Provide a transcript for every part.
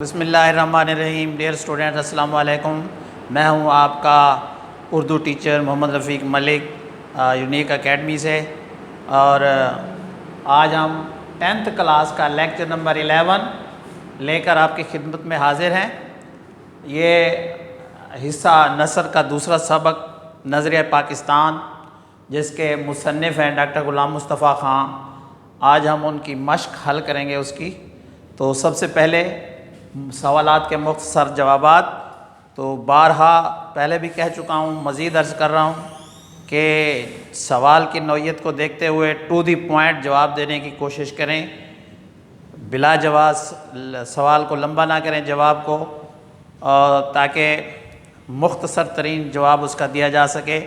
بسم اللہ الرحمن الرحیم۔ ڈیئر اسٹوڈنٹ، السلام علیکم۔ میں ہوں آپ کا اردو ٹیچر محمد رفیق ملک، یونیک اکیڈمی سے، اور آج ہم 10th کلاس کا لیکچر نمبر 11 لے کر آپ کی خدمت میں حاضر ہیں۔ یہ حصہ نثر کا دوسرا سبق نظریہ پاکستان، جس کے مصنف ہیں ڈاکٹر غلام مصطفیٰ خان۔ آج ہم ان کی مشق حل کریں گے اس کی۔ تو سب سے پہلے سوالات کے مختصر جوابات۔ تو بارہا پہلے بھی کہہ چکا ہوں، مزید عرض کر رہا ہوں کہ سوال کی نوعیت کو دیکھتے ہوئے ٹو دی پوائنٹ جواب دینے کی کوشش کریں، بلا جواز سوال کو لمبا نہ کریں جواب کو، تاکہ مختصر ترین جواب اس کا دیا جا سکے۔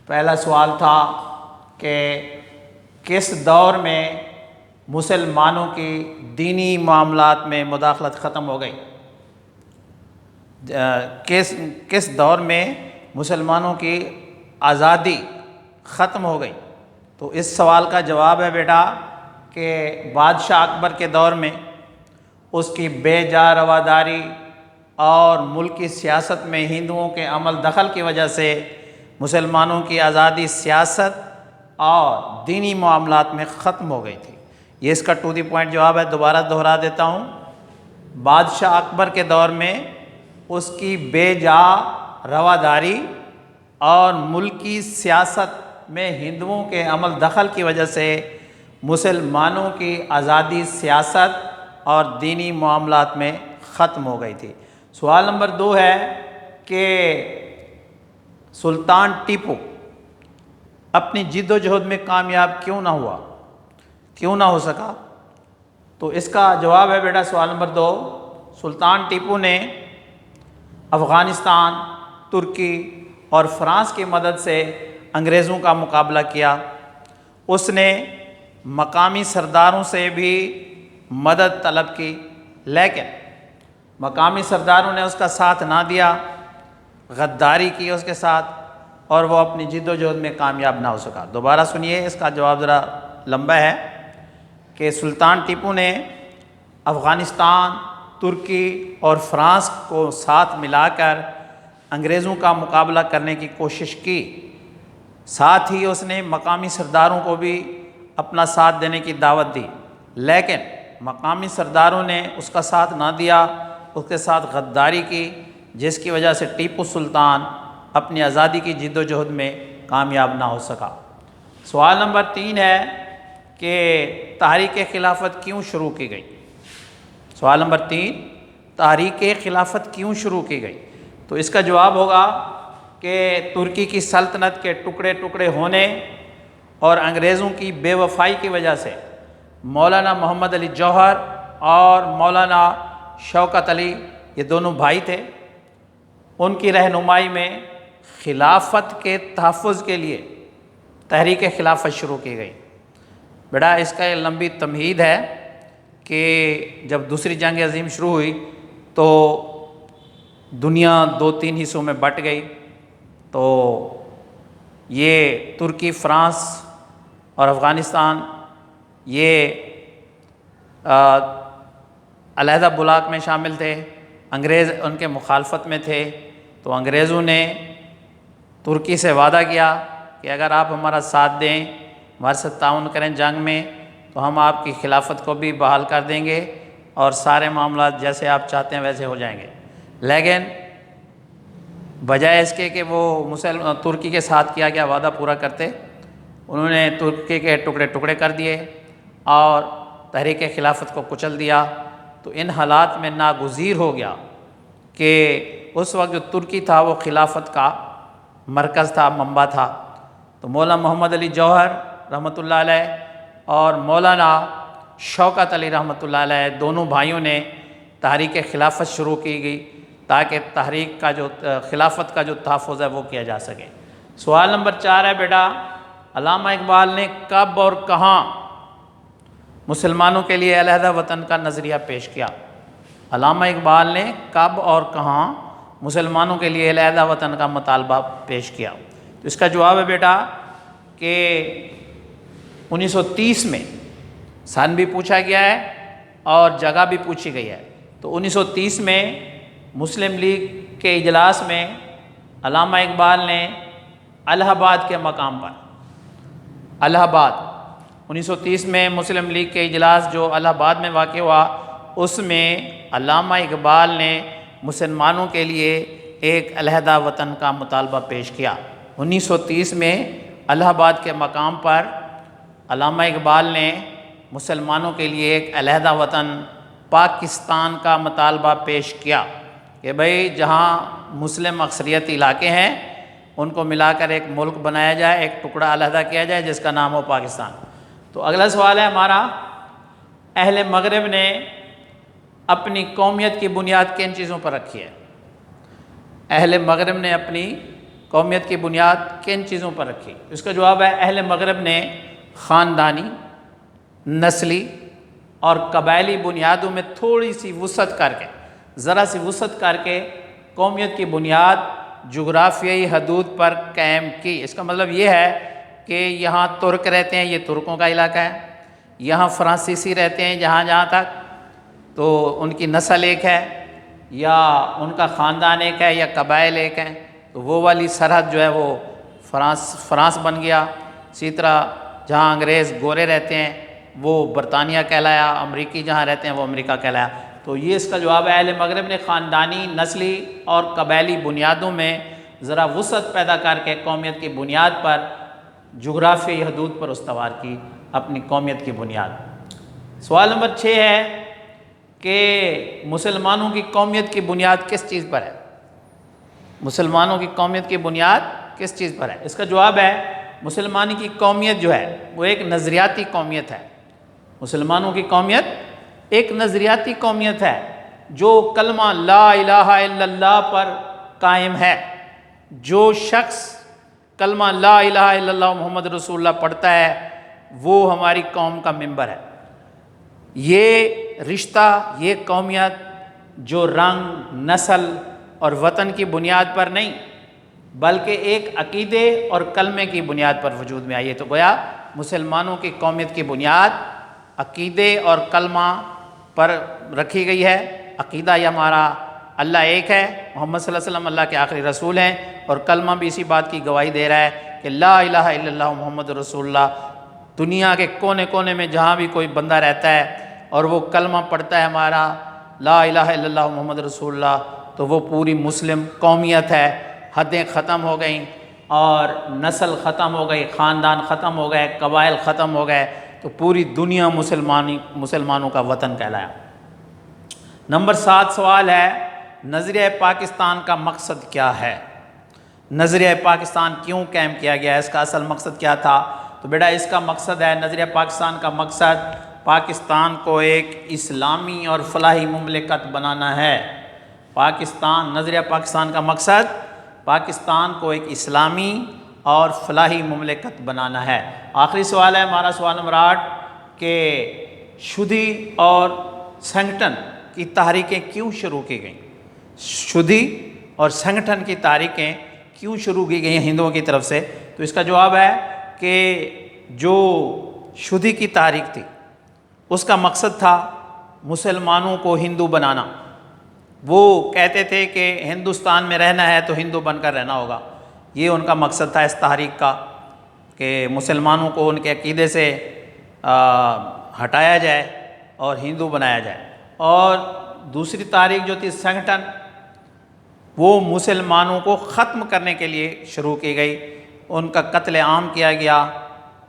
پہلا سوال تھا کہ کس دور میں مسلمانوں کی دینی معاملات میں مداخلت ختم ہو گئی؟ کس دور میں مسلمانوں کی آزادی ختم ہو گئی؟ تو اس سوال کا جواب ہے بیٹا کہ بادشاہ اکبر کے دور میں اس کی بے جا رواداری اور ملکی سیاست میں ہندوؤں کے عمل دخل کی وجہ سے مسلمانوں کی آزادی سیاست اور دینی معاملات میں ختم ہو گئی تھی۔ یہ اس کا ٹو دی پوائنٹ جواب ہے۔ دوبارہ دہرا دیتا ہوں، بادشاہ اکبر کے دور میں اس کی بے جا رواداری اور ملکی سیاست میں ہندوؤں کے عمل دخل کی وجہ سے مسلمانوں کی آزادی سیاست اور دینی معاملات میں ختم ہو گئی تھی۔ سوال نمبر 2 ہے کہ سلطان ٹیپو اپنی جد و جہد میں کامیاب کیوں نہ ہوا، کیوں نہ ہو سکا؟ تو اس کا جواب ہے بیٹا سوال نمبر 2، سلطان ٹیپو نے افغانستان، ترکی اور فرانس کی مدد سے انگریزوں کا مقابلہ کیا۔ اس نے مقامی سرداروں سے بھی مدد طلب کی، لیکن مقامی سرداروں نے اس کا ساتھ نہ دیا، غداری کی اس کے ساتھ، اور وہ اپنی جد و جہد میں کامیاب نہ ہو سکا۔ دوبارہ سنیے، اس کا جواب ذرا لمبا ہے کہ سلطان ٹیپو نے افغانستان، ترکی اور فرانس کو ساتھ ملا کر انگریزوں کا مقابلہ کرنے کی کوشش کی، ساتھ ہی اس نے مقامی سرداروں کو بھی اپنا ساتھ دینے کی دعوت دی، لیکن مقامی سرداروں نے اس کا ساتھ نہ دیا، اس کے ساتھ غداری کی، جس کی وجہ سے ٹیپو سلطان اپنی آزادی کی جد و جہد میں کامیاب نہ ہو سکا۔ سوال نمبر 3 ہے کہ تحریک خلافت کیوں شروع کی گئی؟ سوال نمبر 3، تحریک خلافت کیوں شروع کی گئی؟ تو اس کا جواب ہوگا کہ ترکی کی سلطنت کے ٹکڑے ٹکڑے ہونے اور انگریزوں کی بے وفائی کی وجہ سے مولانا محمد علی جوہر اور مولانا شوکت علی، یہ دونوں بھائی تھے، ان کی رہنمائی میں خلافت کے تحفظ کے لیے تحریک خلافت شروع کی گئی۔ بیٹا اس کا یہ لمبی تمہید ہے کہ جب دوسری جنگ عظیم شروع ہوئی تو دنیا 2-3 حصوں میں بٹ گئی۔ تو یہ ترکی، فرانس اور افغانستان یہ علیحدہ بلاک میں شامل تھے، انگریز ان کے مخالفت میں تھے۔ تو انگریزوں نے ترکی سے وعدہ کیا کہ اگر آپ ہمارا ساتھ دیں، ہمارے ساتھ تعاون کریں جنگ میں، تو ہم آپ کی خلافت کو بھی بحال کر دیں گے اور سارے معاملات جیسے آپ چاہتے ہیں ویسے ہو جائیں گے۔ لیکن بجائے اس کے کہ وہ ترکی کے ساتھ کیا گیا وعدہ پورا کرتے، انہوں نے ترکی کے ٹکڑے ٹکڑے کر دیے اور تحریک خلافت کو کچل دیا۔ تو ان حالات میں ناگزیر ہو گیا کہ اس وقت جو ترکی تھا وہ خلافت کا مرکز تھا، منبع تھا۔ تو مولانا محمد علی جوہر رحمۃ اللہ علیہ اور مولانا شوکت علی رحمۃ اللہ علیہ دونوں بھائیوں نے تحریک خلافت شروع کی گئی تاکہ تحریک کا جو خلافت کا جو تحفظ ہے وہ کیا جا سکے۔ سوال نمبر 4 ہے بیٹا، علامہ اقبال نے کب اور کہاں مسلمانوں کے لیے علیحدہ وطن کا نظریہ پیش کیا؟ علامہ اقبال نے کب اور کہاں مسلمانوں کے لیے علیحدہ وطن کا مطالبہ پیش کیا؟ تو اس کا جواب ہے بیٹا کہ 1930 میں سن بھی پوچھا گیا ہے اور جگہ بھی پوچھی گئی ہے۔ تو 1930 میں مسلم لیگ کے اجلاس میں علامہ اقبال نے الہ آباد کے مقام پر، الہ آباد 1930 میں مسلم لیگ کے اجلاس جو الہ آباد میں واقع ہوا، اس میں علامہ اقبال نے مسلمانوں کے لیے ایک علیحدہ وطن کا مطالبہ پیش کیا۔ 1930 میں الہ آباد کے مقام پر علامہ اقبال نے مسلمانوں کے لیے ایک علیحدہ وطن پاکستان کا مطالبہ پیش کیا کہ بھئی جہاں مسلم اکثریت علاقے ہیں ان کو ملا کر ایک ملک بنایا جائے، ایک ٹکڑا علیحدہ کیا جائے جس کا نام ہو پاکستان۔ تو اگلا سوال ہے ہمارا، اہل مغرب نے اپنی قومیت کی بنیاد کن چیزوں پر رکھی ہے؟ اہل مغرب نے اپنی قومیت کی بنیاد کن چیزوں پر رکھی؟ اس کا جواب ہے اہل مغرب نے خاندانی، نسلی اور قبائلی بنیادوں میں تھوڑی سی وسعت کر کے، ذرا سی وسعت کر کے قومیت کی بنیاد جغرافیائی حدود پر قائم کی۔ اس کا مطلب یہ ہے کہ یہاں ترک رہتے ہیں، یہ ترکوں کا علاقہ ہے، یہاں فرانسیسی رہتے ہیں جہاں جہاں تک، تو ان کی نسل ایک ہے، یا ان کا خاندان ایک ہے، یا قبائل ایک ہیں، تو وہ والی سرحد جو ہے وہ فرانس بن گیا۔ اسی طرح جہاں انگریز گورے رہتے ہیں وہ برطانیہ کہلایا، امریکی جہاں رہتے ہیں وہ امریکہ کہلایا۔ تو یہ اس کا جواب ہے، اہل مغرب نے خاندانی، نسلی اور قبائلی بنیادوں میں ذرا وسعت پیدا کر کے قومیت کی بنیاد پر جغرافیائی حدود پر استوار کی اپنی قومیت کی بنیاد۔ سوال نمبر 6 ہے کہ مسلمانوں کی قومیت کی بنیاد کس چیز پر ہے؟ مسلمانوں کی قومیت کی بنیاد کس چیز پر ہے؟ اس کا جواب ہے مسلمانی کی قومیت جو ہے وہ ایک نظریاتی قومیت ہے۔ مسلمانوں کی قومیت ایک نظریاتی قومیت ہے جو کلمہ لا الہ الا اللہ پر قائم ہے۔ جو شخص کلمہ لا الہ الا اللہ محمد رسول اللہ پڑھتا ہے وہ ہماری قوم کا ممبر ہے۔ یہ رشتہ، یہ قومیت جو رنگ، نسل اور وطن کی بنیاد پر نہیں بلکہ ایک عقیدے اور کلمے کی بنیاد پر وجود میں آئی ہے۔ تو گویا مسلمانوں کی قومیت کی بنیاد عقیدے اور کلمہ پر رکھی گئی ہے۔ عقیدہ یہ ہمارا اللہ ایک ہے، محمد صلی اللہ علیہ وسلم اللہ کے آخری رسول ہیں، اور کلمہ بھی اسی بات کی گواہی دے رہا ہے کہ لا الہ الا اللہ محمد رسول اللہ۔ دنیا کے کونے کونے میں جہاں بھی کوئی بندہ رہتا ہے اور وہ کلمہ پڑھتا ہے ہمارا لا الہ الا اللہ محمد رسول اللہ، تو وہ پوری مسلم قومیت ہے۔ حدیں ختم ہو گئیں اور نسل ختم ہو گئی، خاندان ختم ہو گئے، قبائل ختم ہو گئے، تو پوری دنیا مسلمانوں کا وطن کہلایا۔ نمبر 7 سوال ہے، نظریہ پاکستان کا مقصد کیا ہے؟ نظریہ پاکستان کیوں قائم کیا گیا ہے؟ اس کا اصل مقصد کیا تھا؟ تو بیٹا اس کا مقصد ہے، نظریہ پاکستان کا مقصد پاکستان کو ایک اسلامی اور فلاحی مملکت بنانا ہے۔ نظریہ پاکستان کا مقصد پاکستان کو ایک اسلامی اور فلاحی مملکت بنانا ہے۔ آخری سوال ہے ہمارا، سوال نمبر 8 کہ شدھی اور سنگٹن کی تحریکیں کیوں شروع کی گئیں؟ شدھی اور سنگٹن کی تحریکیں کیوں شروع کی گئیں ہندوؤں کی طرف سے؟ تو اس کا جواب ہے کہ جو شدھی کی تحریک تھی اس کا مقصد تھا مسلمانوں کو ہندو بنانا۔ وہ کہتے تھے کہ ہندوستان میں رہنا ہے تو ہندو بن کر رہنا ہوگا۔ یہ ان کا مقصد تھا اس تحریک کا کہ مسلمانوں کو ان کے عقیدے سے ہٹایا جائے اور ہندو بنایا جائے۔ اور دوسری تحریک جو تھی سنگٹن، وہ مسلمانوں کو ختم کرنے کے لیے شروع کی گئی، ان کا قتل عام کیا گیا،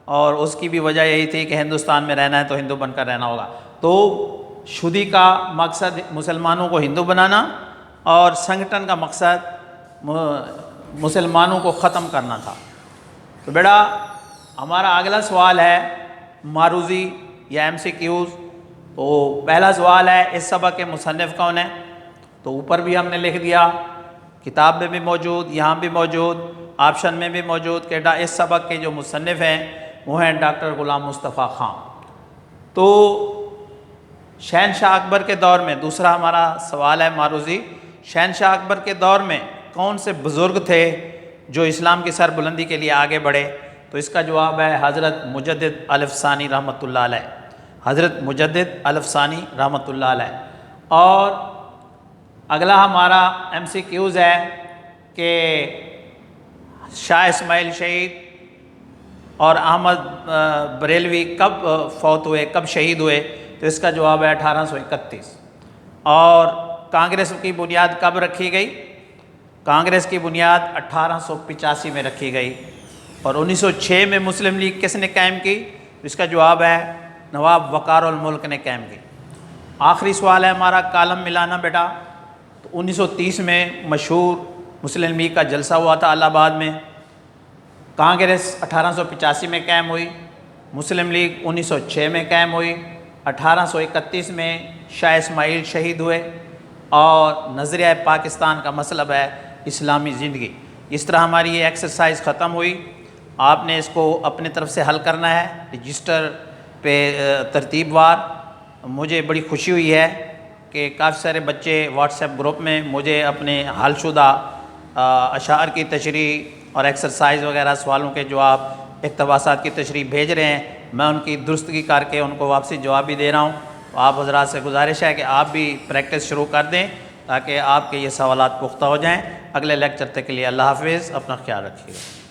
اور اس کی بھی وجہ یہی تھی کہ ہندوستان میں رہنا ہے تو ہندو بن کر رہنا ہوگا۔ تو شدھی کا مقصد مسلمانوں کو ہندو بنانا اور سنگٹن کا مقصد مسلمانوں کو ختم کرنا تھا۔ تو بیٹا ہمارا اگلا سوال ہے معروضی یا MCQs۔ تو پہلا سوال ہے اس سبق کے مصنف کون ہیں؟ تو اوپر بھی ہم نے لکھ دیا، کتاب میں بھی موجود، یہاں بھی موجود، آپشن میں بھی موجود کہ اس سبق کے جو مصنف ہیں وہ ہیں ڈاکٹر غلام مصطفیٰ خان۔ تو شہنشاہ اکبر کے دور میں، دوسرا ہمارا سوال ہے معروضی، شہنشاہ اکبر کے دور میں کون سے بزرگ تھے جو اسلام کی سربلندی کے لیے آگے بڑھے؟ تو اس کا جواب ہے حضرت مجدد الف ثانی رحمۃ اللہ علیہ۔ حضرت مجدد الف ثانی رحمۃ اللہ علیہ۔ اور اگلا ہمارا MCQs ہے کہ شاہ اسماعیل شہید اور احمد بریلوی کب فوت ہوئے، کب شہید ہوئے؟ تو اس کا جواب ہے 1831۔ اور کانگریس کی بنیاد کب رکھی گئی؟ کانگریس کی بنیاد 1885 میں رکھی گئی۔ اور 1906 میں مسلم لیگ کس نے قائم کی؟ اس کا جواب ہے نواب وقار الملک نے قائم کی۔ آخری سوال ہے ہمارا کالم ملانا بیٹا۔ تو 1930 میں مشہور مسلم لیگ کا جلسہ ہوا تھا الہ آباد میں، کانگریس 1885 میں قائم ہوئی، مسلم لیگ 1906 میں قائم ہوئی، 1831 میں شاہ اسماعیل شہید ہوئے، اور نظریہ پاکستان کا مطلب ہے اسلامی زندگی۔ اس طرح ہماری یہ ایکسرسائز ختم ہوئی۔ آپ نے اس کو اپنے طرف سے حل کرنا ہے رجسٹر پہ ترتیب وار۔ مجھے بڑی خوشی ہوئی ہے کہ کافی سارے بچے واٹس ایپ گروپ میں مجھے اپنے حل شدہ اشعار کی تشریح اور ایکسرسائز وغیرہ سوالوں کے جواب، اقتباسات کی تشریح بھیج رہے ہیں۔ میں ان کی درستگی کر کے ان کو واپسی جواب بھی دے رہا ہوں۔ آپ حضرات سے گزارش ہے کہ آپ بھی پریکٹس شروع کر دیں تاکہ آپ کے یہ سوالات پختہ ہو جائیں۔ اگلے لیکچر تک کے لیے اللہ حافظ، اپنا خیال رکھیے گا۔